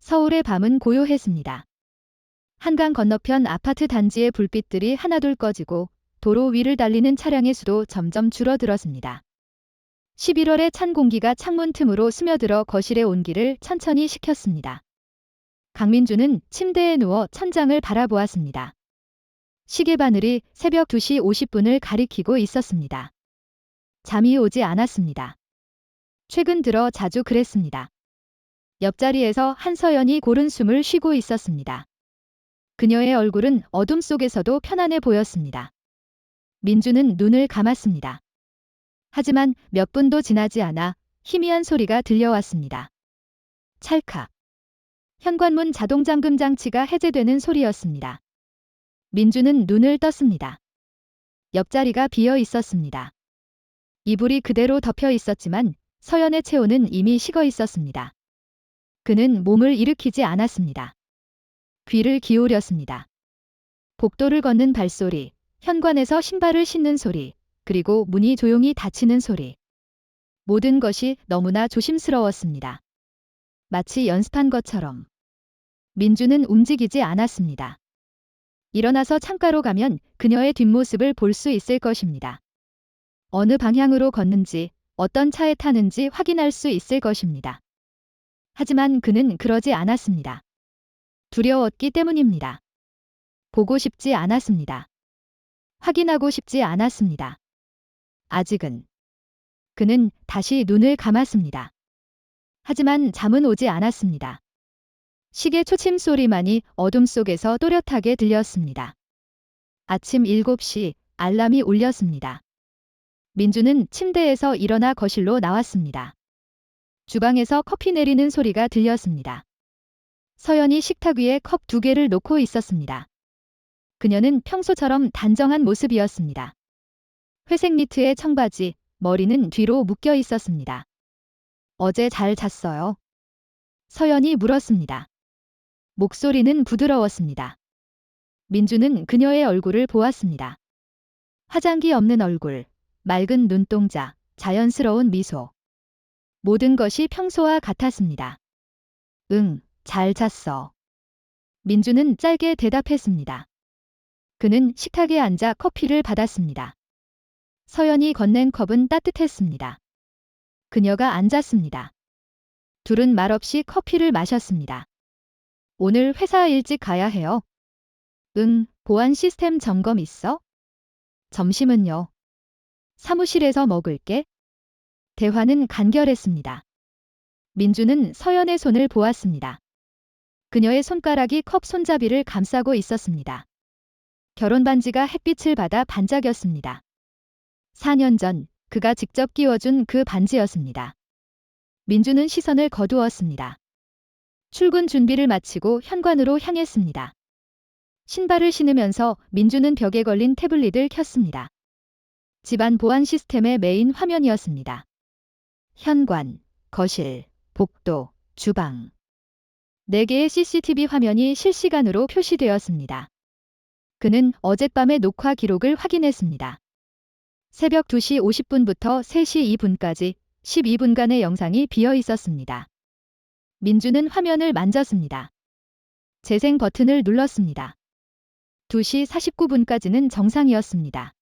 서울의 밤은 고요했습니다. 한강 건너편 아파트 단지의 불빛들이 하나둘 꺼지고 도로 위를 달리는 차량의 수도 점점 줄어들었습니다. 11월의 찬 공기가 창문 틈으로 스며들어 거실의 온기를 천천히 식혔습니다. 강민주는 침대에 누워 천장을 바라보았습니다. 시계 바늘이 새벽 2시 50분을 가리키고 있었습니다. 잠이 오지 않았습니다. 최근 들어 자주 그랬습니다. 옆자리에서 한서연이 고른 숨을 쉬고 있었습니다. 그녀의 얼굴은 어둠 속에서도 편안해 보였습니다. 민주는 눈을 감았습니다. 하지만 몇 분도 지나지 않아 희미한 소리가 들려왔습니다. 찰칵. 현관문 자동잠금 장치가 해제되는 소리였습니다. 민주는 눈을 떴습니다. 옆자리가 비어 있었습니다. 이불이 그대로 덮여 있었지만 서연의 체온은 이미 식어 있었습니다. 그는 몸을 일으키지 않았습니다. 귀를 기울였습니다. 복도를 걷는 발소리, 현관에서 신발을 신는 소리, 그리고 문이 조용히 닫히는 소리. 모든 것이 너무나 조심스러웠습니다. 마치 연습한 것처럼. 민주는 움직이지 않았습니다. 일어나서 창가로 가면 그녀의 뒷모습을 볼 수 있을 것입니다. 어느 방향으로 걷는지, 어떤 차에 타는지 확인할 수 있을 것입니다. 하지만 그는 그러지 않았습니다. 두려웠기 때문입니다. 보고 싶지 않았습니다. 확인하고 싶지 않았습니다. 아직은. 그는 다시 눈을 감았습니다. 하지만 잠은 오지 않았습니다. 시계 초침 소리만이 어둠 속에서 또렷하게 들렸습니다. 아침 7시 알람이 울렸습니다. 민주는 침대에서 일어나 거실로 나왔습니다. 주방에서 커피 내리는 소리가 들렸습니다. 서연이 식탁 위에 컵 2개를 놓고 있었습니다. 그녀는 평소처럼 단정한 모습이었습니다. 회색 니트의 청바지, 머리는 뒤로 묶여 있었습니다. 어제 잘 잤어요? 서연이 물었습니다. 목소리는 부드러웠습니다. 민주는 그녀의 얼굴을 보았습니다. 화장기 없는 얼굴, 맑은 눈동자, 자연스러운 미소. 모든 것이 평소와 같았습니다. 응, 잘 잤어. 민주는 짧게 대답했습니다. 그는 식탁에 앉아 커피를 받았습니다. 서연이 건넨 컵은 따뜻했습니다. 그녀가 앉았습니다. 둘은 말없이 커피를 마셨습니다. 오늘 회사 일찍 가야 해요. 응, 보안 시스템 점검 있어? 점심은요? 사무실에서 먹을게. 대화는 간결했습니다. 민주는 서연의 손을 보았습니다. 그녀의 손가락이 컵 손잡이를 감싸고 있었습니다. 결혼 반지가 햇빛을 받아 반짝였습니다. 4년 전 그가 직접 끼워준 그 반지였습니다. 민주는 시선을 거두었습니다. 출근 준비를 마치고 현관으로 향했습니다. 신발을 신으면서 민주는 벽에 걸린 태블릿을 켰습니다. 집안 보안 시스템의 메인 화면이었습니다. 현관, 거실, 복도, 주방. 4개의 CCTV 화면이 실시간으로 표시되었습니다. 그는 어젯밤의 녹화 기록을 확인했습니다. 새벽 2시 50분부터 3시 2분까지 12분간의 영상이 비어 있었습니다. 민주는 화면을 만졌습니다. 재생 버튼을 눌렀습니다. 2시 49분까지는 정상이었습니다.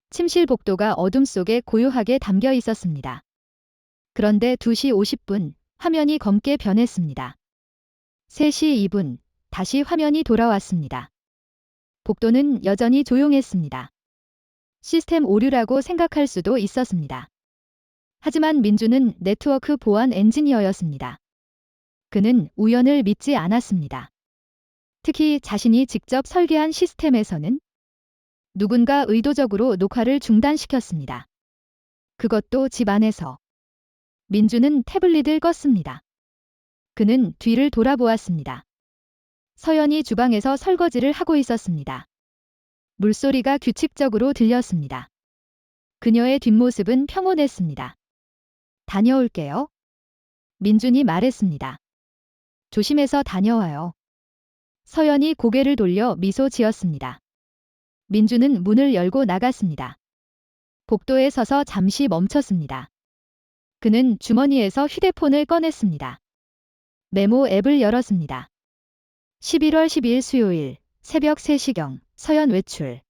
침실 복도가 어둠 속에 고요하게 담겨 있었습니다. 그런데 2시 50분, 화면이 검게 변했습니다. 3시 2분, 다시 화면이 돌아왔습니다. 복도는 여전히 조용했습니다. 시스템 오류라고 생각할 수도 있었습니다. 하지만 민주는 네트워크 보안 엔지니어였습니다. 그는 우연을 믿지 않았습니다. 특히 자신이 직접 설계한 시스템에서는 누군가 의도적으로 녹화를 중단시켰습니다. 그것도 집 안에서. 민주는 태블릿을 껐습니다. 그는 뒤를 돌아보았습니다. 서연이 주방에서 설거지를 하고 있었습니다. 물소리가 규칙적으로 들렸습니다. 그녀의 뒷모습은 평온했습니다. 다녀올게요. 민준이 말했습니다. 조심해서 다녀와요. 서연이 고개를 돌려 미소 지었습니다. 민주는 문을 열고 나갔습니다. 복도에 서서 잠시 멈췄습니다. 그는 주머니에서 휴대폰을 꺼냈습니다. 메모 앱을 열었습니다. 11월 12일 수요일 새벽 3시경 서연 외출.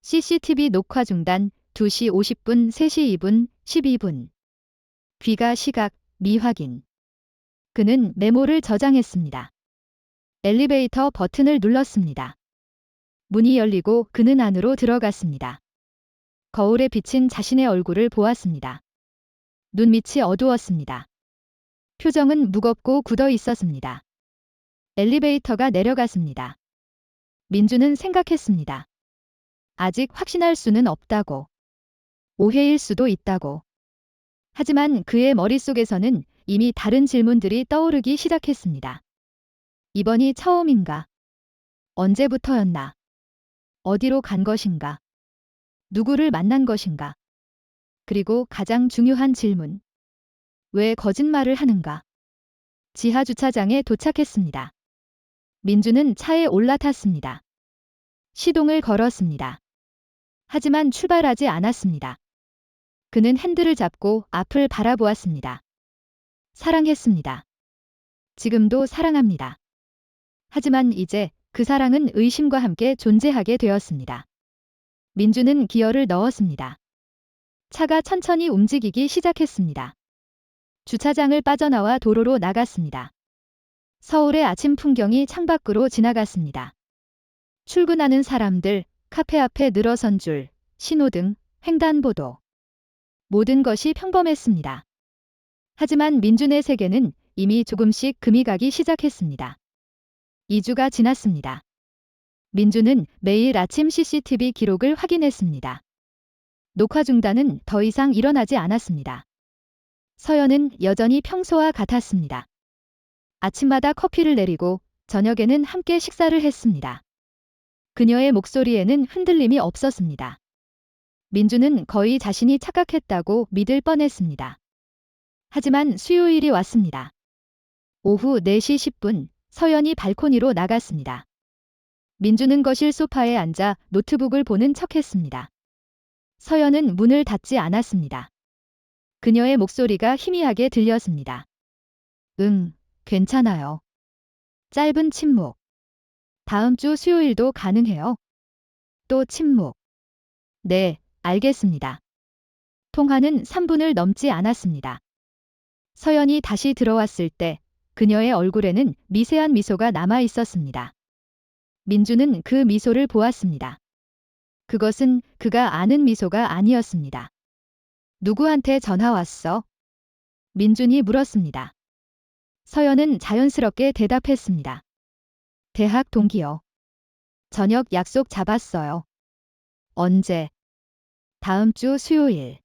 CCTV 녹화 중단 2시 50분 3시 2분 12분. 귀가 시각 미확인. 그는 메모를 저장했습니다. 엘리베이터 버튼을 눌렀습니다. 문이 열리고 그는 안으로 들어갔습니다. 거울에 비친 자신의 얼굴을 보았습니다. 눈밑이 어두웠습니다. 표정은 무겁고 굳어 있었습니다. 엘리베이터가 내려갔습니다. 민주는 생각했습니다. 아직 확신할 수는 없다고. 오해일 수도 있다고. 하지만 그의 머릿속에서는 이미 다른 질문들이 떠오르기 시작했습니다. 이번이 처음인가? 언제부터였나? 어디로 간 것인가? 누구를 만난 것인가? 그리고 가장 중요한 질문. 왜 거짓말을 하는가? 지하 주차장에 도착했습니다. 민주는 차에 올라탔습니다. 시동을 걸었습니다. 하지만 출발하지 않았습니다. 그는 핸들을 잡고 앞을 바라보았습니다. 사랑했습니다. 지금도 사랑합니다. 하지만 이제 그 사랑은 의심과 함께 존재하게 되었습니다. 민주는 기어를 넣었습니다. 차가 천천히 움직이기 시작했습니다. 주차장을 빠져나와 도로로 나갔습니다. 서울의 아침 풍경이 창밖으로 지나갔습니다. 출근하는 사람들, 카페 앞에 늘어선 줄, 신호등, 횡단보도. 모든 것이 평범했습니다. 하지만 민준의 세계는 이미 조금씩 금이 가기 시작했습니다. 2주가 지났습니다. 민준은 매일 아침 CCTV 기록을 확인했습니다. 녹화 중단은 더 이상 일어나지 않았습니다. 서연은 여전히 평소와 같았습니다. 아침마다 커피를 내리고 저녁에는 함께 식사를 했습니다. 그녀의 목소리에는 흔들림이 없었습니다. 민주는 거의 자신이 착각했다고 믿을 뻔했습니다. 하지만 수요일이 왔습니다. 오후 4시 10분 서연이 발코니로 나갔습니다. 민주는 거실 소파에 앉아 노트북을 보는 척했습니다. 서연은 문을 닫지 않았습니다. 그녀의 목소리가 희미하게 들렸습니다. 응, 괜찮아요. 짧은 침묵. 다음 주 수요일도 가능해요. 또 침묵. 네, 알겠습니다. 통화는 3분을 넘지 않았습니다. 서연이 다시 들어왔을 때 그녀의 얼굴에는 미세한 미소가 남아 있었습니다. 민주는 그 미소를 보았습니다. 그것은 그가 아는 미소가 아니었습니다. 누구한테 전화 왔어? 민준이 물었습니다. 서연은 자연스럽게 대답했습니다. 대학 동기요. 저녁 약속 잡았어요. 언제? 다음 주 수요일.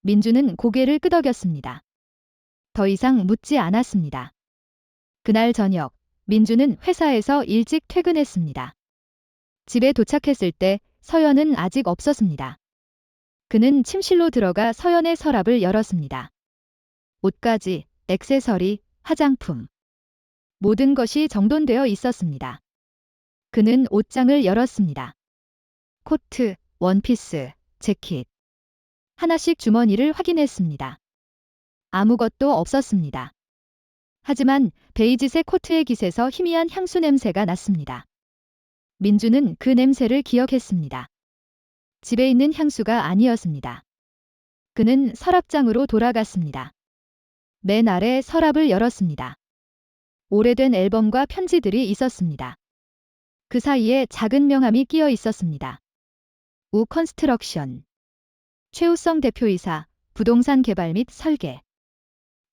민주는 고개를 끄덕였습니다. 더 이상 묻지 않았습니다. 그날 저녁, 민주는 회사에서 일찍 퇴근했습니다. 집에 도착했을 때 서연은 아직 없었습니다. 그는 침실로 들어가 서연의 서랍을 열었습니다. 옷가지, 액세서리, 화장품. 모든 것이 정돈되어 있었습니다. 그는 옷장을 열었습니다. 코트, 원피스, 재킷. 하나씩 주머니를 확인했습니다. 아무것도 없었습니다. 하지만 베이지색 코트의 깃에서 희미한 향수 냄새가 났습니다. 민주는 그 냄새를 기억했습니다. 집에 있는 향수가 아니었습니다. 그는 서랍장으로 돌아갔습니다. 맨 아래 서랍을 열었습니다. 오래된 앨범과 편지들이 있었습니다. 그 사이에 작은 명함이 끼어 있었습니다. 우 컨스트럭션. 최우성 대표이사, 부동산 개발 및 설계.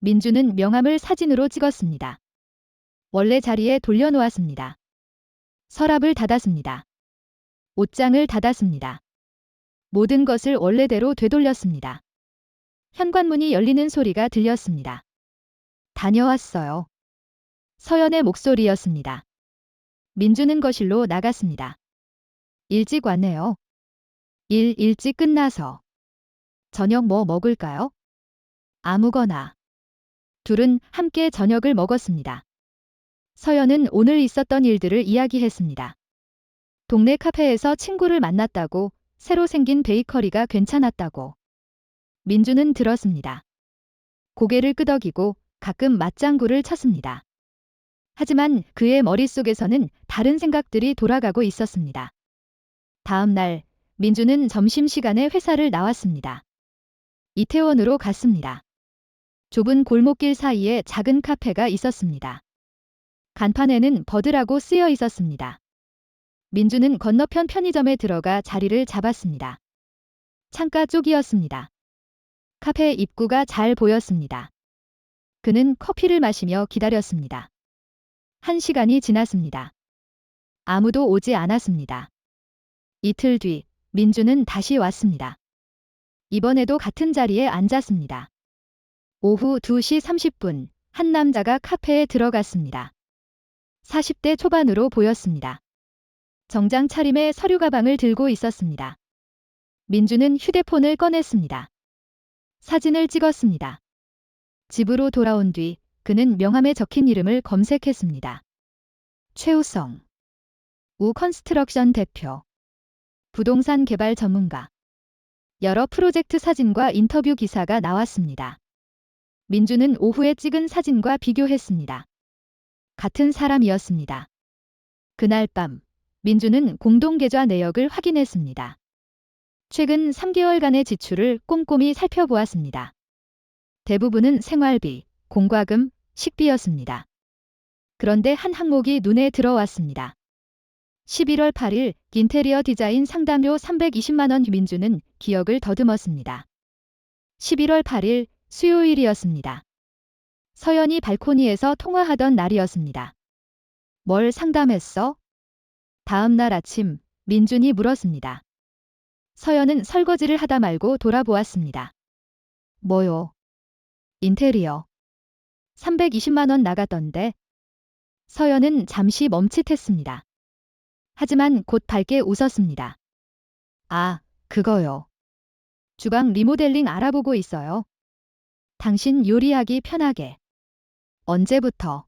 민주는 명함을 사진으로 찍었습니다. 원래 자리에 돌려놓았습니다. 서랍을 닫았습니다. 옷장을 닫았습니다. 모든 것을 원래대로 되돌렸습니다. 현관문이 열리는 소리가 들렸습니다. 다녀왔어요. 서연의 목소리였습니다. 민주는 거실로 나갔습니다. 일찍 왔네요. 일 일찍 끝나서. 저녁 뭐 먹을까요? 아무거나. 둘은 함께 저녁을 먹었습니다. 서연은 오늘 있었던 일들을 이야기했습니다. 동네 카페에서 친구를 만났다고, 새로 생긴 베이커리가 괜찮았다고. 민주는 들었습니다. 고개를 끄덕이고 가끔 맞장구를 쳤습니다. 하지만 그의 머릿속에서는 다른 생각들이 돌아가고 있었습니다. 다음 날 민주는 점심시간에 회사를 나왔습니다. 이태원으로 갔습니다. 좁은 골목길 사이에 작은 카페가 있었습니다. 간판에는 버드라고 쓰여 있었습니다. 민주는 건너편 편의점에 들어가 자리를 잡았습니다. 창가 쪽이었습니다. 카페 입구가 잘 보였습니다. 그는 커피를 마시며 기다렸습니다. 1시간이 지났습니다. 아무도 오지 않았습니다. 이틀 뒤 민주는 다시 왔습니다. 이번에도 같은 자리에 앉았습니다. 오후 2시 30분 한 남자가 카페에 들어갔습니다. 40대 초반으로 보였습니다. 정장 차림에 서류 가방을 들고 있었습니다. 민주는 휴대폰을 꺼냈습니다. 사진을 찍었습니다. 집으로 돌아온 뒤 그는 명함에 적힌 이름을 검색했습니다. 최우성, 우컨스트럭션 대표, 부동산 개발 전문가. 여러 프로젝트 사진과 인터뷰 기사가 나왔습니다. 민주는 오후에 찍은 사진과 비교했습니다. 같은 사람이었습니다. 그날 밤 민주는 공동계좌 내역을 확인했습니다. 최근 3개월간의 지출을 꼼꼼히 살펴보았습니다. 대부분은 생활비, 공과금, 식비였습니다. 그런데 한 항목이 눈에 들어왔습니다. 11월 8일 인테리어 디자인 상담료 320만 원. 민주는 기억을 더듬었습니다. 11월 8일 수요일이었습니다. 서연이 발코니에서 통화하던 날이었습니다. 뭘 상담했어? 다음 날 아침 민준이 물었습니다. 서연은 설거지를 하다 말고 돌아보았습니다. 뭐요? 인테리어. 320만 원 나갔던데. 서연은 잠시 멈칫했습니다. 하지만 곧 밝게 웃었습니다. 아, 그거요. 주방 리모델링 알아보고 있어요. 당신 요리하기 편하게. 언제부터?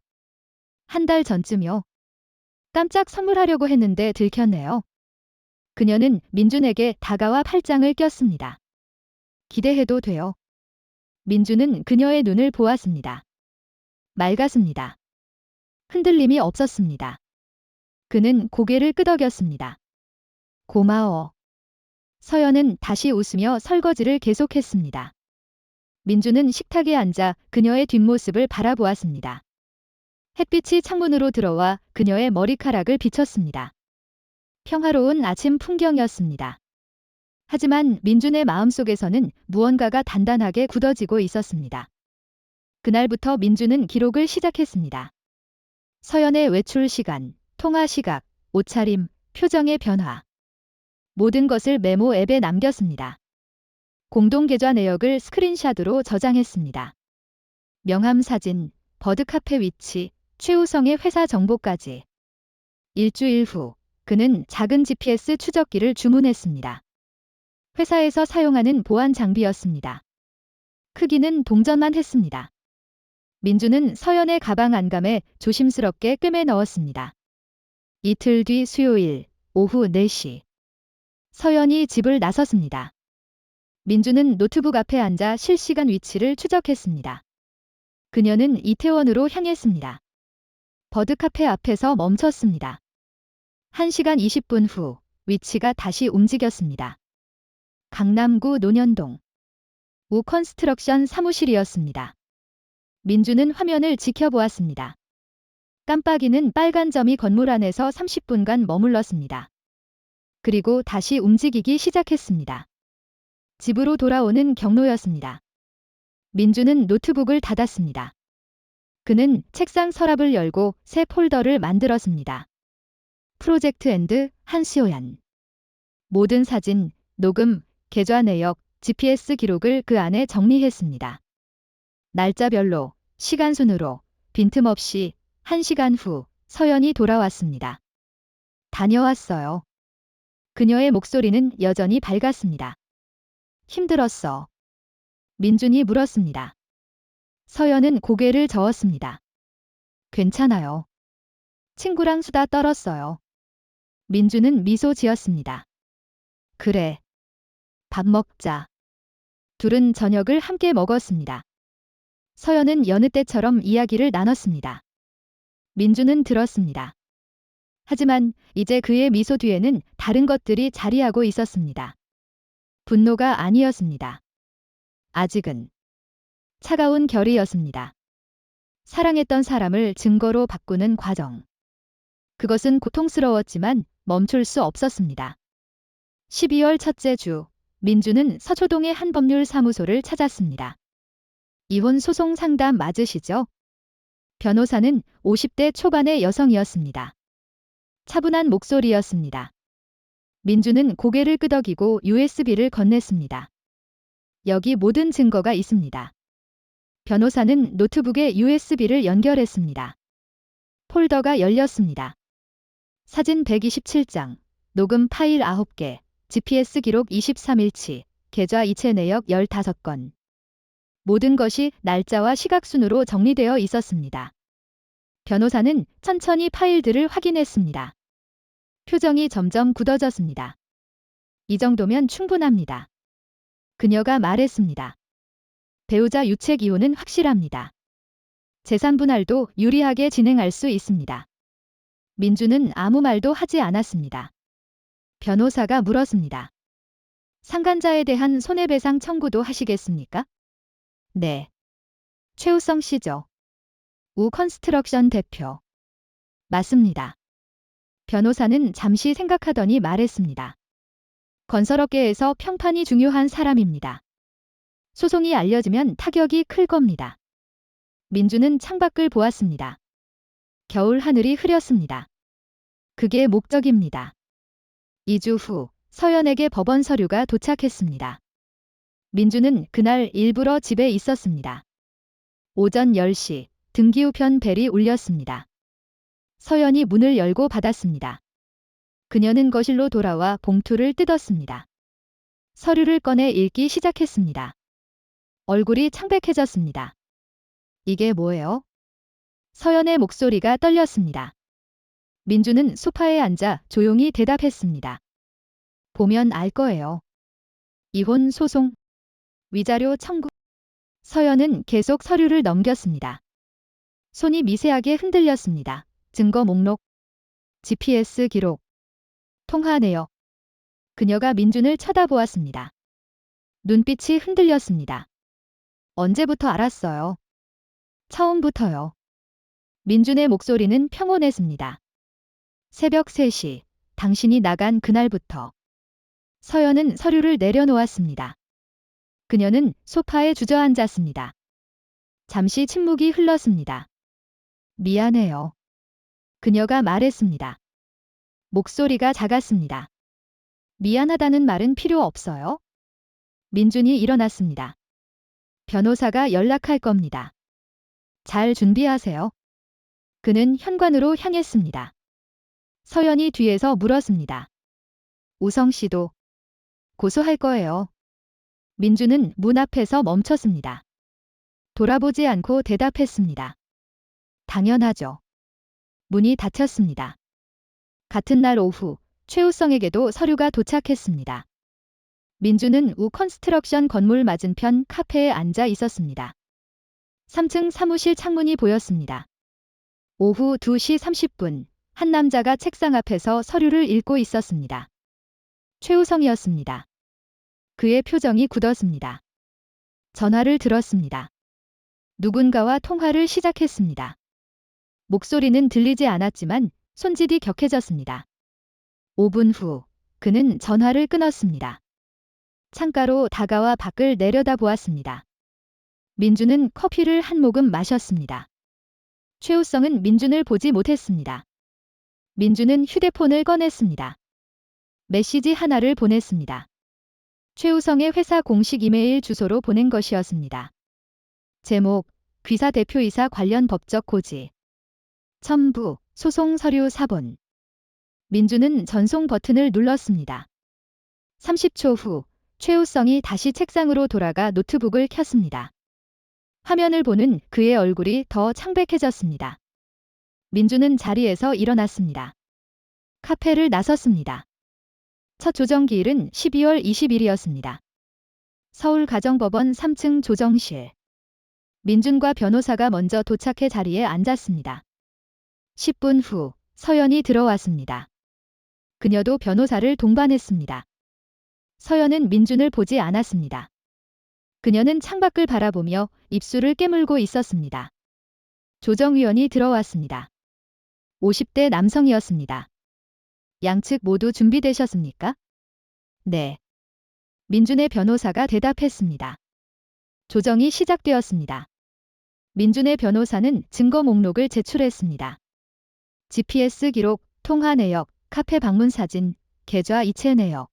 한 달 전쯤요. 깜짝 선물하려고 했는데 들켰네요. 그녀는 민준에게 다가와 팔짱을 꼈습니다. 기대해도 돼요. 민준은 그녀의 눈을 보았습니다. 맑았습니다. 흔들림이 없었습니다. 그는 고개를 끄덕였습니다. 고마워. 서연은 다시 웃으며 설거지를 계속했습니다. 민주는 식탁에 앉아 그녀의 뒷모습을 바라보았습니다. 햇빛이 창문으로 들어와 그녀의 머리카락을 비쳤습니다. 평화로운 아침 풍경이었습니다. 하지만 민준의 마음속에서는 무언가가 단단하게 굳어지고 있었습니다. 그날부터 민준은 기록을 시작했습니다. 서연의 외출 시간, 통화 시각, 옷차림, 표정의 변화. 모든 것을 메모 앱에 남겼습니다. 공동계좌 내역을 스크린샷으로 저장했습니다. 명함 사진, 버드카페 위치, 최우성의 회사 정보까지. 일주일 후 그는 작은 GPS 추적기를 주문했습니다. 회사에서 사용하는 보안 장비였습니다. 크기는 동전만 했습니다. 민주는 서연의 가방 안감에 조심스럽게 꿰매 넣었습니다. 이틀 뒤 수요일 오후 4시. 서연이 집을 나섰습니다. 민주는 노트북 앞에 앉아 실시간 위치를 추적했습니다. 그녀는 이태원으로 향했습니다. 버드카페 앞에서 멈췄습니다. 1시간 20분 후 위치가 다시 움직였습니다. 강남구 논현동 우컨스트럭션 사무실이었습니다. 민주는 화면을 지켜보았습니다. 깜빡이는 빨간 점이 건물 안에서 30분간 머물렀습니다. 그리고 다시 움직이기 시작했습니다. 집으로 돌아오는 경로였습니다. 민주는 노트북을 닫았습니다. 그는 책상 서랍을 열고 새 폴더를 만들었습니다. 프로젝트 엔드 한시호연. 모든 사진, 녹음, 계좌 내역, GPS 기록을 그 안에 정리했습니다. 날짜별로, 시간 순으로, 빈틈없이 1시간 후 서연이 돌아왔습니다. 다녀왔어요. 그녀의 목소리는 여전히 밝았습니다. 힘들었어. 민준이 물었습니다. 서연은 고개를 저었습니다. 괜찮아요. 친구랑 수다 떨었어요. 민준은 미소 지었습니다. 그래. 밥 먹자. 둘은 저녁을 함께 먹었습니다. 서연은 여느 때처럼 이야기를 나눴습니다. 민주는 들었습니다. 하지만 이제 그의 미소 뒤에는 다른 것들이 자리하고 있었습니다. 분노가 아니었습니다. 아직은 차가운 결의였습니다. 사랑했던 사람을 증거로 바꾸는 과정. 그것은 고통스러웠지만 멈출 수 없었습니다. 12월 첫째 주, 민주는 서초동의 한 법률 사무소를 찾았습니다. 이혼 소송 상담 맞으시죠? 변호사는 50대 초반의 여성이었습니다. 차분한 목소리였습니다. 민주는 고개를 끄덕이고 USB를 건넸습니다. 여기 모든 증거가 있습니다. 변호사는 노트북에 USB를 연결했습니다. 폴더가 열렸습니다. 사진 127장, 녹음 파일 9개, GPS 기록 23일치, 계좌 이체 내역 15건. 모든 것이 날짜와 시각 순으로 정리되어 있었습니다. 변호사는 천천히 파일들을 확인했습니다. 표정이 점점 굳어졌습니다. 이 정도면 충분합니다. 그녀가 말했습니다. 배우자 유책 이혼은 확실합니다. 재산 분할도 유리하게 진행할 수 있습니다. 민주는 아무 말도 하지 않았습니다. 변호사가 물었습니다. 상간자에 대한 손해배상 청구도 하시겠습니까? 네. 최우성 씨죠. 우 컨스트럭션 대표. 맞습니다. 변호사는 잠시 생각하더니 말했습니다. 건설업계에서 평판이 중요한 사람입니다. 소송이 알려지면 타격이 클 겁니다. 민주는 창밖을 보았습니다. 겨울 하늘이 흐렸습니다. 그게 목적입니다. 2주 후 서연에게 법원 서류가 도착했습니다. 민주는 그날 일부러 집에 있었습니다. 오전 10시 등기우편 벨이 울렸습니다. 서연이 문을 열고 받았습니다. 그녀는 거실로 돌아와 봉투를 뜯었습니다. 서류를 꺼내 읽기 시작했습니다. 얼굴이 창백해졌습니다. 이게 뭐예요? 서연의 목소리가 떨렸습니다. 민주는 소파에 앉아 조용히 대답했습니다. 보면 알 거예요. 이혼 소송, 위자료 청구. 서연은 계속 서류를 넘겼습니다. 손이 미세하게 흔들렸습니다. 증거 목록, GPS 기록, 통화 내역. 그녀가 민준을 쳐다보았습니다. 눈빛이 흔들렸습니다. 언제부터 알았어요? 처음부터요. 민준의 목소리는 평온했습니다. 새벽 3시, 당신이 나간 그날부터. 서연은 서류를 내려놓았습니다. 그녀는 소파에 주저앉았습니다. 잠시 침묵이 흘렀습니다. 미안해요. 그녀가 말했습니다. 목소리가 작았습니다. 미안하다는 말은 필요 없어요. 민준이 일어났습니다. 변호사가 연락할 겁니다. 잘 준비하세요. 그는 현관으로 향했습니다. 서연이 뒤에서 물었습니다. 우성 씨도 고소할 거예요. 민주는 문 앞에서 멈췄습니다. 돌아보지 않고 대답했습니다. 당연하죠. 문이 닫혔습니다. 같은 날 오후 최우성에게도 서류가 도착했습니다. 민주는 우 컨스트럭션 건물 맞은편 카페에 앉아 있었습니다. 3층 사무실 창문이 보였습니다. 오후 2시 30분 한 남자가 책상 앞에서 서류를 읽고 있었습니다. 최우성이었습니다. 그의 표정이 굳었습니다. 전화를 들었습니다. 누군가와 통화를 시작했습니다. 목소리는 들리지 않았지만 손짓이 격해졌습니다. 5분 후 그는 전화를 끊었습니다. 창가로 다가와 밖을 내려다보았습니다. 민주는 커피를 한 모금 마셨습니다. 최우성은 민준을 보지 못했습니다. 민준은 휴대폰을 꺼냈습니다. 메시지 하나를 보냈습니다. 최우성의 회사 공식 이메일 주소로 보낸 것이었습니다. 제목, 귀사 대표이사 관련 법적 고지. 첨부, 소송 서류 사본. 민주는 전송 버튼을 눌렀습니다. 30초 후 최우성이 다시 책상으로 돌아가 노트북을 켰습니다. 화면을 보는 그의 얼굴이 더 창백해졌습니다. 민주는 자리에서 일어났습니다. 카페를 나섰습니다. 첫 조정기일은 12월 20일이었습니다. 서울가정법원 3층 조정실. 민준과 변호사가 먼저 도착해 자리에 앉았습니다. 10분 후 서연이 들어왔습니다. 그녀도 변호사를 동반했습니다. 서연은 민준을 보지 않았습니다. 그녀는 창밖을 바라보며 입술을 깨물고 있었습니다. 조정위원이 들어왔습니다. 50대 남성이었습니다. 양측 모두 준비되셨습니까? 네. 민준의 변호사가 대답했습니다. 조정이 시작되었습니다. 민준의 변호사는 증거 목록을 제출했습니다. GPS 기록, 통화 내역, 카페 방문 사진, 계좌 이체 내역.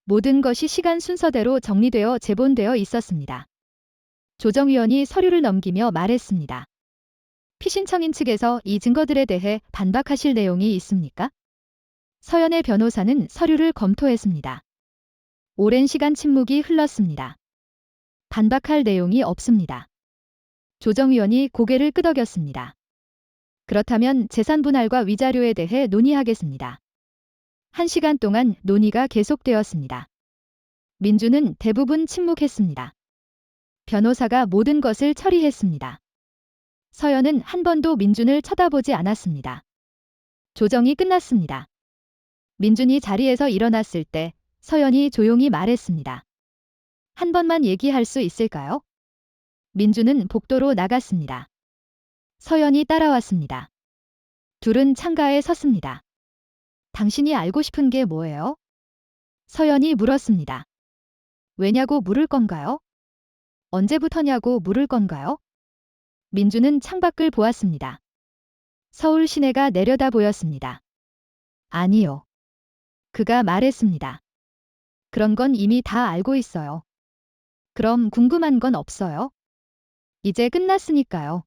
모든 것이 시간 순서대로 정리되어 제본되어 있었습니다. 조정위원이 서류를 넘기며 말했습니다. 피신청인 측에서 이 증거들에 대해 반박하실 내용이 있습니까? 서연의 변호사는 서류를 검토했습니다. 오랜 시간 침묵이 흘렀습니다. 반박할 내용이 없습니다. 조정위원이 고개를 끄덕였습니다. 그렇다면 재산 분할과 위자료에 대해 논의하겠습니다. 1시간 동안 논의가 계속되었습니다. 민준은 대부분 침묵했습니다. 변호사가 모든 것을 처리했습니다. 서연은 한 번도 민준을 쳐다보지 않았습니다. 조정이 끝났습니다. 민준이 자리에서 일어났을 때 서연이 조용히 말했습니다. 한 번만 얘기할 수 있을까요? 민준은 복도로 나갔습니다. 서연이 따라왔습니다. 둘은 창가에 섰습니다. 당신이 알고 싶은 게 뭐예요? 서연이 물었습니다. 왜냐고 물을 건가요? 언제부터냐고 물을 건가요? 민준은 창밖을 보았습니다. 서울 시내가 내려다 보였습니다. 아니요. 그가 말했습니다. 그런 건 이미 다 알고 있어요. 그럼 궁금한 건 없어요? 이제 끝났으니까요.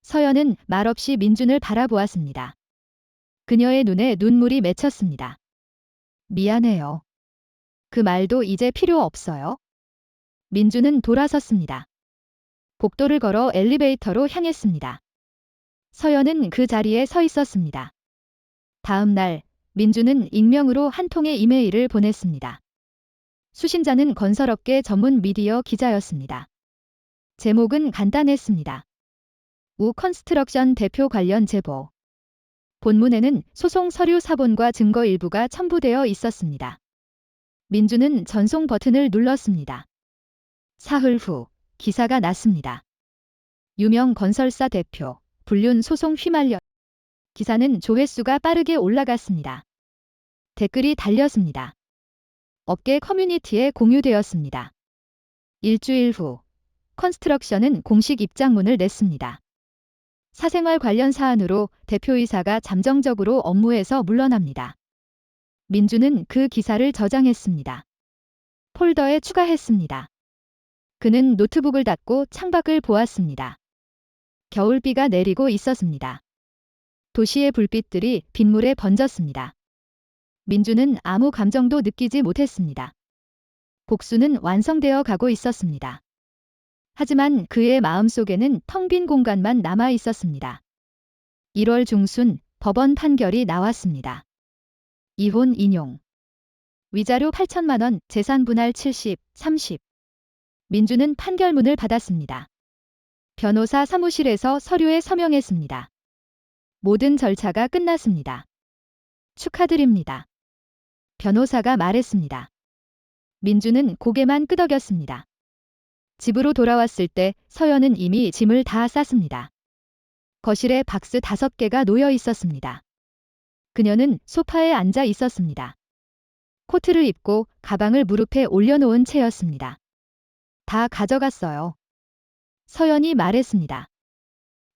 서연은 말없이 민준을 바라보았습니다. 그녀의 눈에 눈물이 맺혔습니다. 미안해요. 그 말도 이제 필요 없어요. 민준은 돌아섰습니다. 복도를 걸어 엘리베이터로 향했습니다. 서연은 그 자리에 서 있었습니다. 다음 날 민준은 익명으로 한 통의 이메일을 보냈습니다. 수신자는 건설업계 전문 미디어 기자였습니다. 제목은 간단했습니다. 우 컨스트럭션 대표 관련 제보. 본문에는 소송 서류 사본과 증거 일부가 첨부되어 있었습니다. 민준은 전송 버튼을 눌렀습니다. 사흘 후 기사가 났습니다. 유명 건설사 대표, 불륜 소송 휘말려. 기사는 조회수가 빠르게 올라갔습니다. 댓글이 달렸습니다. 업계 커뮤니티에 공유되었습니다. 일주일 후 컨스트럭션은 공식 입장문을 냈습니다. 사생활 관련 사안으로 대표이사가 잠정적으로 업무에서 물러납니다. 민준은 그 기사를 저장했습니다. 폴더에 추가했습니다. 그는 노트북을 닫고 창밖을 보았습니다. 겨울비가 내리고 있었습니다. 도시의 불빛들이 빗물에 번졌습니다. 민준은 아무 감정도 느끼지 못했습니다. 복수는 완성되어 가고 있었습니다. 하지만 그의 마음속에는 텅 빈 공간만 남아 있었습니다. 1월 중순 법원 판결이 나왔습니다. 이혼 인용. 위자료 8천만 원, 재산 분할 70, 30. 민준은 판결문을 받았습니다. 변호사 사무실에서 서류에 서명했습니다. 모든 절차가 끝났습니다. 축하드립니다. 변호사가 말했습니다. 민준은 고개만 끄덕였습니다. 집으로 돌아왔을 때 서연은 이미 짐을 다 쌌습니다. 거실에 박스 5개가 놓여 있었습니다. 그녀는 소파에 앉아 있었습니다. 코트를 입고 가방을 무릎에 올려놓은 채였습니다. 다 가져갔어요. 서연이 말했습니다.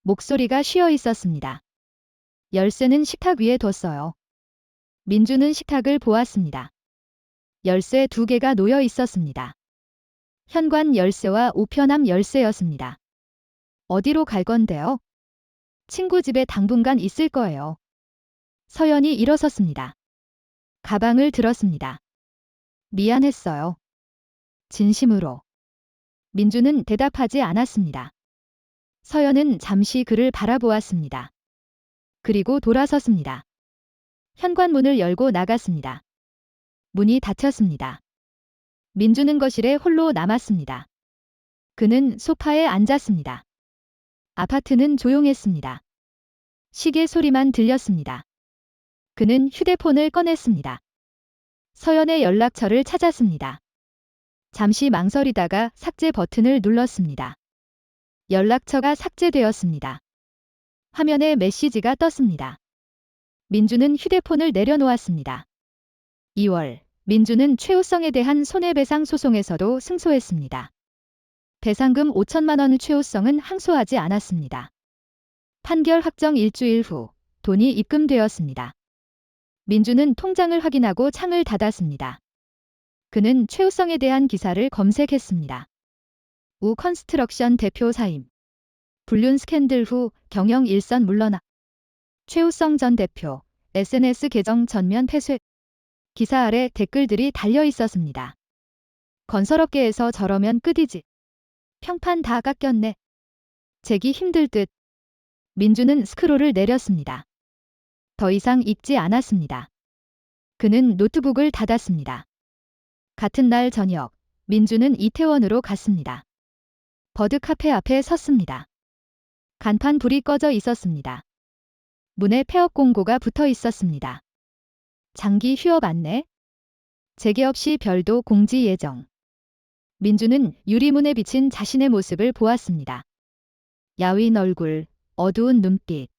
목소리가 쉬어 있었습니다. 열쇠는 식탁 위에 뒀어요. 민준은 식탁을 보았습니다. 열쇠 2개가 놓여 있었습니다. 현관 열쇠와 우편함 열쇠였습니다. 어디로 갈 건데요? 친구 집에 당분간 있을 거예요. 서연이 일어섰습니다. 가방을 들었습니다. 미안했어요. 진심으로. 민준은 대답하지 않았습니다. 서연은 잠시 그를 바라보았습니다. 그리고 돌아섰습니다. 현관문을 열고 나갔습니다. 문이 닫혔습니다. 민준은 거실에 홀로 남았습니다. 그는 소파에 앉았습니다. 아파트는 조용했습니다. 시계 소리만 들렸습니다. 그는 휴대폰을 꺼냈습니다. 서연의 연락처를 찾았습니다. 잠시 망설이다가 삭제 버튼을 눌렀습니다. 연락처가 삭제되었습니다. 화면에 메시지가 떴습니다. 민주는 휴대폰을 내려놓았습니다. 2월, 민주는 최우성에 대한 손해배상 소송에서도 승소했습니다. 배상금 5천만 원 최우성은 항소하지 않았습니다. 판결 확정 일주일 후 돈이 입금되었습니다. 민주는 통장을 확인하고 창을 닫았습니다. 그는 최우성에 대한 기사를 검색했습니다. 우 컨스트럭션 대표 사임. 불륜 스캔들 후 경영 일선 물러나. 최우성 전 대표 SNS 계정 전면 폐쇄. 기사 아래 댓글들이 달려 있었습니다. 건설업계에서 저러면 끝이지. 평판 다 깎였네. 재기 힘들 듯. 민주는 스크롤을 내렸습니다. 더 이상 읽지 않았습니다. 그는 노트북을 닫았습니다. 같은 날 저녁, 민주는 이태원으로 갔습니다. 버드 카페 앞에 섰습니다. 간판 불이 꺼져 있었습니다. 문에 폐업 공고가 붙어 있었습니다. 장기 휴업 안내. 재개업 시 별도 공지 예정. 민주는 유리문에 비친 자신의 모습을 보았습니다. 야윈 얼굴, 어두운 눈빛.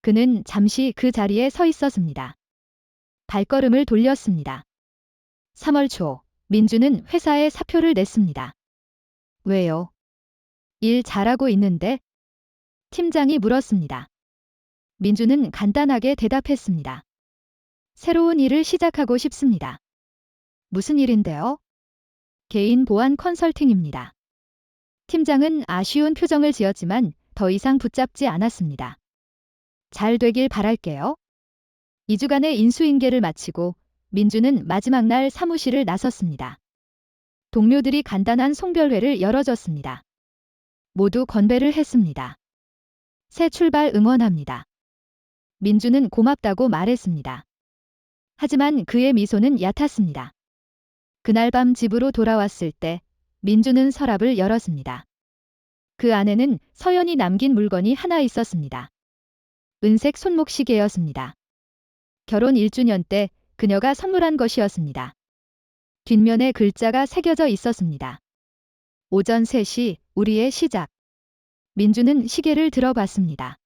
그는 잠시 그 자리에 서 있었습니다. 발걸음을 돌렸습니다. 3월 초, 민주는 회사에 사표를 냈습니다. 왜요? 일 잘하고 있는데? 팀장이 물었습니다. 민주는 간단하게 대답했습니다. 새로운 일을 시작하고 싶습니다. 무슨 일인데요? 개인 보안 컨설팅입니다. 팀장은 아쉬운 표정을 지었지만 더 이상 붙잡지 않았습니다. 잘 되길 바랄게요. 2주간의 인수인계를 마치고 민주는 마지막 날 사무실을 나섰습니다. 동료들이 간단한 송별회를 열어줬습니다. 모두 건배를 했습니다. 새 출발 응원합니다. 민주는 고맙다고 말했습니다. 하지만 그의 미소는 얕았습니다. 그날 밤 집으로 돌아왔을 때 민주는 서랍을 열었습니다. 그 안에는 서연이 남긴 물건이 하나 있었습니다. 은색 손목시계였습니다. 결혼 1주년 때 그녀가 선물한 것이었습니다. 뒷면에 글자가 새겨져 있었습니다. 오전 3시, 우리의 시작. 민주는 시계를 들어봤습니다.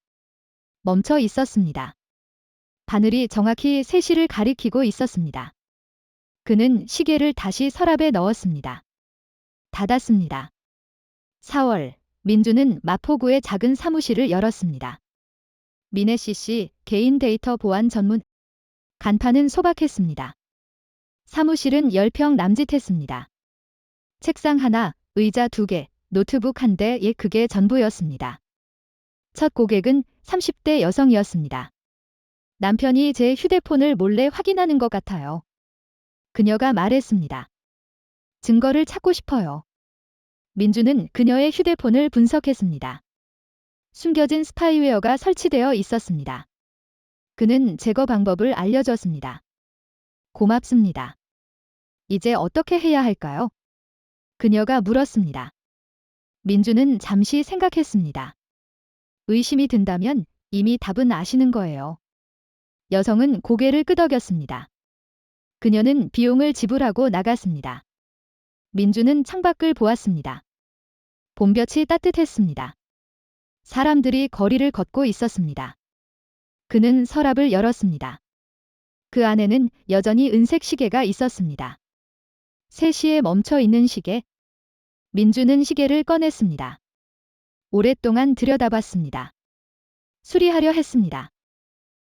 멈춰 있었습니다. 바늘이 정확히 3시를 가리키고 있었습니다. 그는 시계를 다시 서랍에 넣었습니다. 닫았습니다. 4월, 민주는 마포구의 작은 사무실을 열었습니다. 미네시 씨, 개인 데이터 보안 전문. 간판은 소박했습니다. 사무실은 10평 남짓했습니다. 책상 하나, 의자 2개, 노트북 1대에 그게 전부였습니다. 첫 고객은 30대 여성이었습니다. 남편이 제 휴대폰을 몰래 확인하는 것 같아요. 그녀가 말했습니다. 증거를 찾고 싶어요. 민주는 그녀의 휴대폰을 분석했습니다. 숨겨진 스파이웨어가 설치되어 있었습니다. 그는 제거 방법을 알려줬습니다. 고맙습니다. 이제 어떻게 해야 할까요? 그녀가 물었습니다. 민주는 잠시 생각했습니다. 의심이 든다면 이미 답은 아시는 거예요. 여성은 고개를 끄덕였습니다. 그녀는 비용을 지불하고 나갔습니다. 민주는 창밖을 보았습니다. 봄볕이 따뜻했습니다. 사람들이 거리를 걷고 있었습니다. 그는 서랍을 열었습니다. 그 안에는 여전히 은색 시계가 있었습니다. 3시에 멈춰 있는 시계. 민주는 시계를 꺼냈습니다. 오랫동안 들여다봤습니다. 수리하려 했습니다.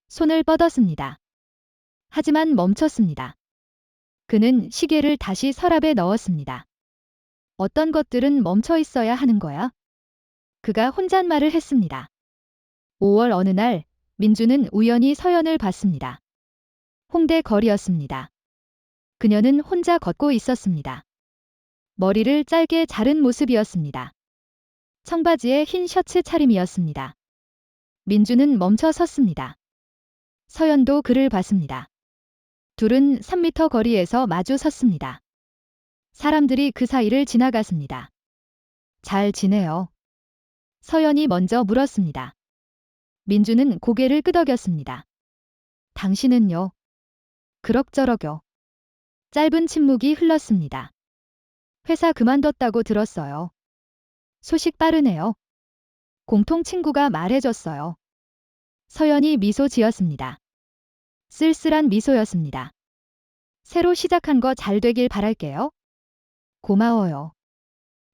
손을 뻗었습니다. 하지만 멈췄습니다. 그는 시계를 다시 서랍에 넣었습니다. 어떤 것들은 멈춰 있어야 하는 거야? 그가 혼잣말을 했습니다. 5월 어느 날 민주는 우연히 서연을 봤습니다. 홍대 거리였습니다. 그녀는 혼자 걷고 있었습니다. 머리를 짧게 자른 모습이었습니다. 청바지에 흰 셔츠 차림이었습니다. 민주는 멈춰 섰습니다. 서연도 그를 봤습니다. 둘은 3m 거리에서 마주 섰습니다. 사람들이 그 사이를 지나갔습니다. 잘 지내요? 서연이 먼저 물었습니다. 민주는 고개를 끄덕였습니다. 당신은요? 그럭저럭요. 짧은 침묵이 흘렀습니다. 회사 그만뒀다고 들었어요. 소식 빠르네요. 공통 친구가 말해줬어요. 서연이 미소 지었습니다. 쓸쓸한 미소였습니다. 새로 시작한 거 잘 되길 바랄게요. 고마워요.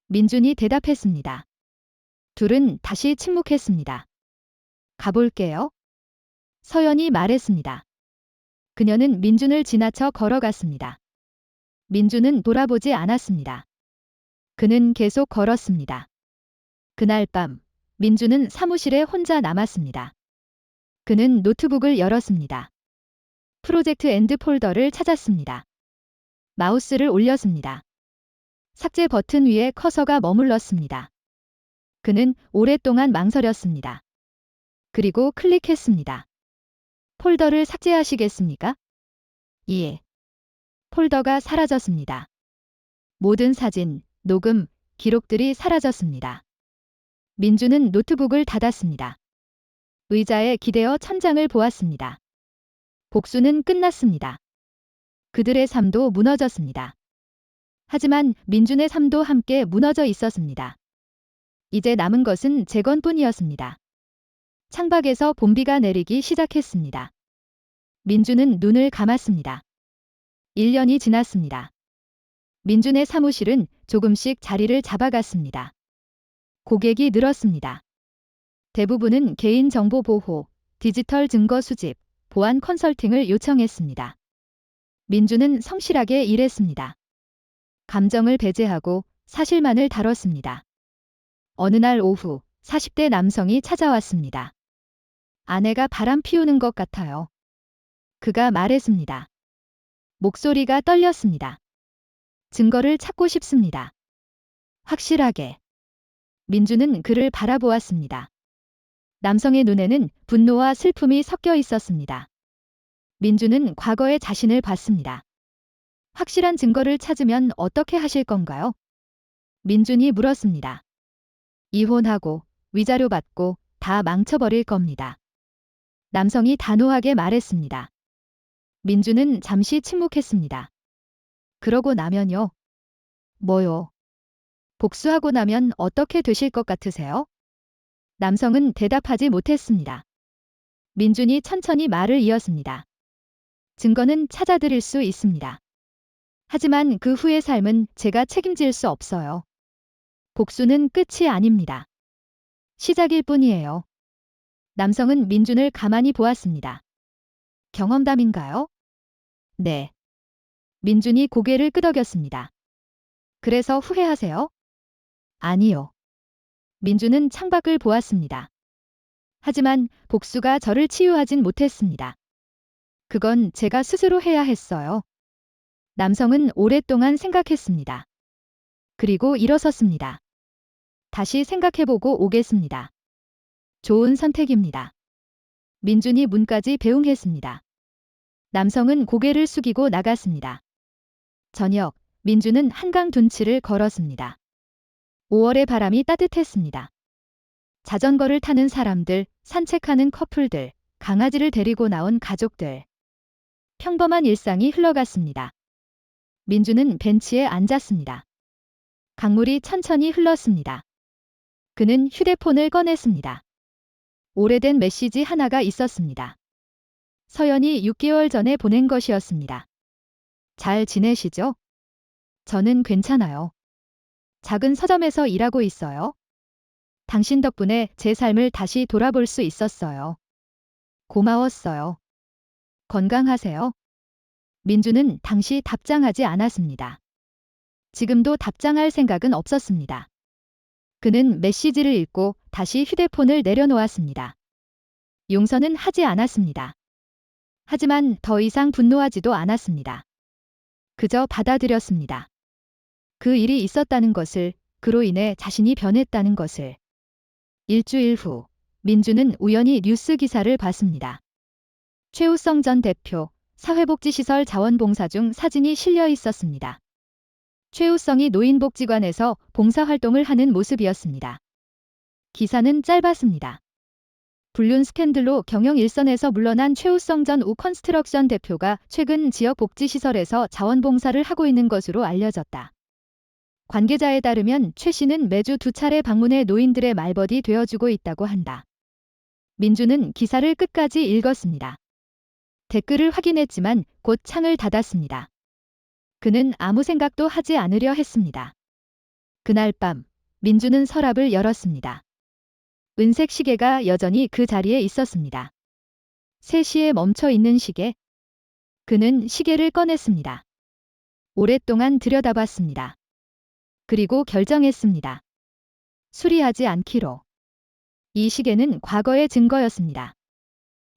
민준이 대답했습니다. 둘은 다시 침묵했습니다. 가볼게요. 서연이 말했습니다. 그녀는 민준을 지나쳐 걸어갔습니다. 민준은 돌아보지 않았습니다. 그는 계속 걸었습니다. 그날 밤, 민준은 사무실에 혼자 남았습니다. 그는 노트북을 열었습니다. 프로젝트 엔드 폴더를 찾았습니다. 마우스를 올렸습니다. 삭제 버튼 위에 커서가 머물렀습니다. 그는 오랫동안 망설였습니다. 그리고 클릭했습니다. 폴더를 삭제하시겠습니까? 예. 폴더가 사라졌습니다. 모든 사진, 녹음, 기록들이 사라졌습니다. 민주는 노트북을 닫았습니다. 의자에 기대어 천장을 보았습니다. 복수는 끝났습니다. 그들의 삶도 무너졌습니다. 하지만 민준의 삶도 함께 무너져 있었습니다. 이제 남은 것은 재건뿐이었습니다. 창밖에서 봄비가 내리기 시작했습니다. 민준은 눈을 감았습니다. 1년이 지났습니다. 민준의 사무실은 조금씩 자리를 잡아갔습니다. 고객이 늘었습니다. 대부분은 개인정보 보호, 디지털 증거 수집, 보안 컨설팅을 요청했습니다. 민준은 성실하게 일했습니다. 감정을 배제하고 사실만을 다뤘습니다. 어느 날 오후 40대 남성이 찾아왔습니다. 아내가 바람 피우는 것 같아요. 그가 말했습니다. 목소리가 떨렸습니다. 증거를 찾고 싶습니다. 확실하게. 민주는 그를 바라보았습니다. 남성의 눈에는 분노와 슬픔이 섞여 있었습니다. 민주는 과거의 자신을 봤습니다. 확실한 증거를 찾으면 어떻게 하실 건가요? 민준이 물었습니다. 이혼하고 위자료 받고 다 망쳐버릴 겁니다. 남성이 단호하게 말했습니다. 민준은 잠시 침묵했습니다. 그러고 나면요? 뭐요? 복수하고 나면 어떻게 되실 것 같으세요? 남성은 대답하지 못했습니다. 민준이 천천히 말을 이었습니다. 증거는 찾아드릴 수 있습니다. 하지만 그 후의 삶은 제가 책임질 수 없어요. 복수는 끝이 아닙니다. 시작일 뿐이에요. 남성은 민준을 가만히 보았습니다. 경험담인가요? 네. 민준이 고개를 끄덕였습니다. 그래서 후회하세요? 아니요. 민준은 창밖을 보았습니다. 하지만 복수가 저를 치유하진 못했습니다. 그건 제가 스스로 해야 했어요. 남성은 오랫동안 생각했습니다. 그리고 일어섰습니다. 다시 생각해보고 오겠습니다. 좋은 선택입니다. 민준이 문까지 배웅했습니다. 남성은 고개를 숙이고 나갔습니다. 저녁, 민준은 한강 둔치를 걸었습니다. 5월의 바람이 따뜻했습니다. 자전거를 타는 사람들, 산책하는 커플들, 강아지를 데리고 나온 가족들. 평범한 일상이 흘러갔습니다. 민준은 벤치에 앉았습니다. 강물이 천천히 흘렀습니다. 그는 휴대폰을 꺼냈습니다. 오래된 메시지 하나가 있었습니다. 서연이 6개월 전에 보낸 것이었습니다. 잘 지내시죠? 저는 괜찮아요. 작은 서점에서 일하고 있어요. 당신 덕분에 제 삶을 다시 돌아볼 수 있었어요. 고마웠어요. 건강하세요? 민주는 당시 답장하지 않았습니다. 지금도 답장할 생각은 없었습니다. 그는 메시지를 읽고 다시 휴대폰을 내려놓았습니다. 용서는 하지 않았습니다. 하지만 더 이상 분노하지도 않았습니다. 그저 받아들였습니다. 그 일이 있었다는 것을, 그로 인해 자신이 변했다는 것을. 일주일 후, 민주는 우연히 뉴스 기사를 봤습니다. 최우성 전 대표, 사회복지시설 자원봉사 중 사진이 실려 있었습니다. 최우성이 노인복지관에서 봉사활동을 하는 모습이었습니다. 기사는 짧았습니다. 불륜 스캔들로 경영 일선에서 물러난 최우성 전 우컨스트럭션 대표가 최근 지역 복지시설에서 자원봉사를 하고 있는 것으로 알려졌다. 관계자에 따르면 최 씨는 매주 2차례 방문해 노인들의 말벗이 되어주고 있다고 한다. 민주는 기사를 끝까지 읽었습니다. 댓글을 확인했지만 곧 창을 닫았습니다. 그는 아무 생각도 하지 않으려 했습니다. 그날 밤 민주는 서랍을 열었습니다. 은색 시계가 여전히 그 자리에 있었습니다. 3시에 멈춰 있는 시계. 그는 시계를 꺼냈습니다. 오랫동안 들여다봤습니다. 그리고 결정했습니다. 수리하지 않기로. 이 시계는 과거의 증거였습니다.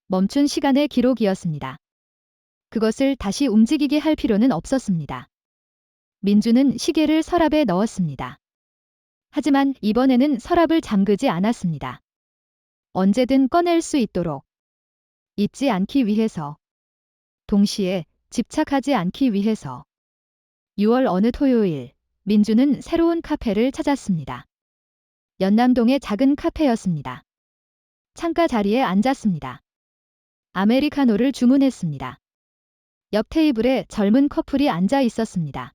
멈춘 시간의 기록이었습니다. 그것을 다시 움직이게 할 필요는 없었습니다. 민주는 시계를 서랍에 넣었습니다. 하지만 이번에는 서랍을 잠그지 않았습니다. 언제든 꺼낼 수 있도록. 잊지 않기 위해서. 동시에 집착하지 않기 위해서. 6월 어느 토요일, 민주는 새로운 카페를 찾았습니다. 연남동의 작은 카페였습니다. 창가 자리에 앉았습니다. 아메리카노를 주문했습니다. 옆 테이블에 젊은 커플이 앉아 있었습니다.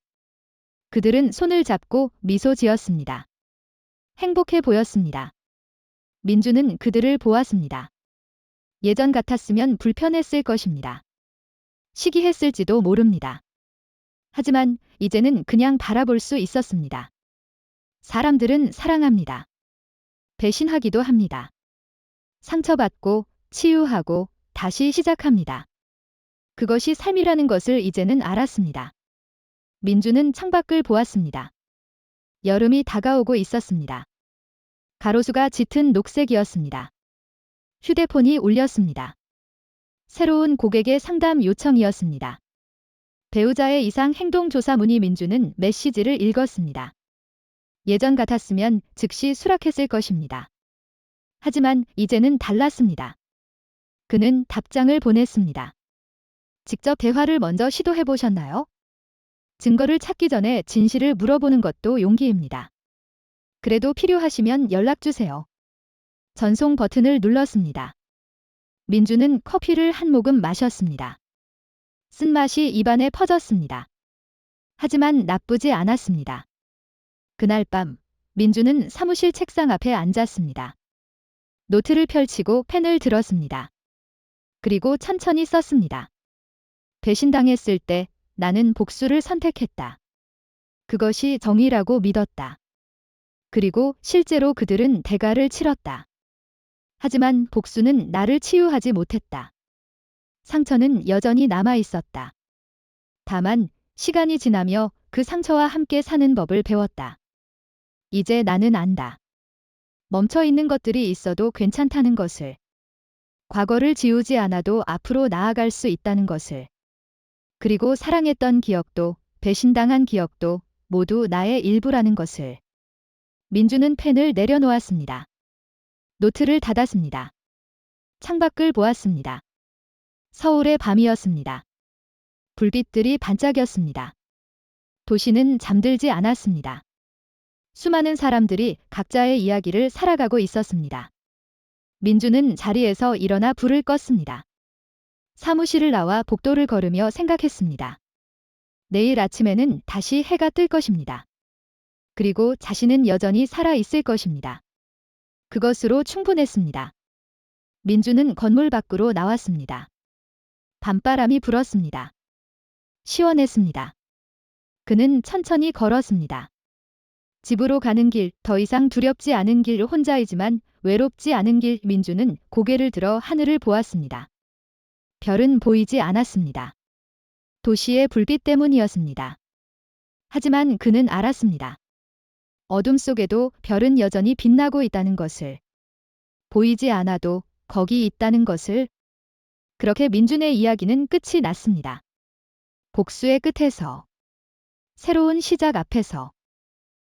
그들은 손을 잡고 미소 지었습니다. 행복해 보였습니다. 민주는 그들을 보았습니다. 예전 같았으면 불편했을 것입니다. 시기했을지도 모릅니다. 하지만 이제는 그냥 바라볼 수 있었습니다. 사람들은 사랑합니다. 배신하기도 합니다. 상처받고 치유하고 다시 시작합니다. 그것이 삶이라는 것을 이제는 알았습니다. 민주는 창밖을 보았습니다. 여름이 다가오고 있었습니다. 가로수가 짙은 녹색이었습니다. 휴대폰이 울렸습니다. 새로운 고객의 상담 요청이었습니다. 배우자의 이상 행동 조사 문의. 민주는 메시지를 읽었습니다. 예전 같았으면 즉시 수락했을 것입니다. 하지만 이제는 달랐습니다. 그는 답장을 보냈습니다. 직접 대화를 먼저 시도해 보셨나요? 증거를 찾기 전에 진실을 물어보는 것도 용기입니다. 그래도 필요하시면 연락 주세요. 전송 버튼을 눌렀습니다. 민주는 커피를 한 모금 마셨습니다. 쓴맛이 입안에 퍼졌습니다. 하지만 나쁘지 않았습니다. 그날 밤 민주는 사무실 책상 앞에 앉았습니다. 노트를 펼치고 펜을 들었습니다. 그리고 천천히 썼습니다. 배신당했을 때 나는 복수를 선택했다. 그것이 정의라고 믿었다. 그리고 실제로 그들은 대가를 치렀다. 하지만 복수는 나를 치유하지 못했다. 상처는 여전히 남아 있었다. 다만 시간이 지나며 그 상처와 함께 사는 법을 배웠다. 이제 나는 안다. 멈춰 있는 것들이 있어도 괜찮다는 것을. 과거를 지우지 않아도 앞으로 나아갈 수 있다는 것을. 그리고 사랑했던 기억도 배신당한 기억도 모두 나의 일부라는 것을. 민주는 펜을 내려놓았습니다. 노트를 닫았습니다. 창밖을 보았습니다. 서울의 밤이었습니다. 불빛들이 반짝였습니다. 도시는 잠들지 않았습니다. 수많은 사람들이 각자의 이야기를 살아가고 있었습니다. 민주는 자리에서 일어나 불을 껐습니다. 사무실을 나와 복도를 걸으며 생각했습니다. 내일 아침에는 다시 해가 뜰 것입니다. 그리고 자신은 여전히 살아 있을 것입니다. 그것으로 충분했습니다. 민주는 건물 밖으로 나왔습니다. 밤바람이 불었습니다. 시원했습니다. 그는 천천히 걸었습니다. 집으로 가는 길, 더 이상 두렵지 않은 길, 혼자이지만 외롭지 않은 길. 민주는 고개를 들어 하늘을 보았습니다. 별은 보이지 않았습니다. 도시의 불빛 때문이었습니다. 하지만 그는 알았습니다. 어둠 속에도 별은 여전히 빛나고 있다는 것을. 보이지 않아도 거기 있다는 것을. 그렇게 민준의 이야기는 끝이 났습니다. 복수의 끝에서. 새로운 시작 앞에서.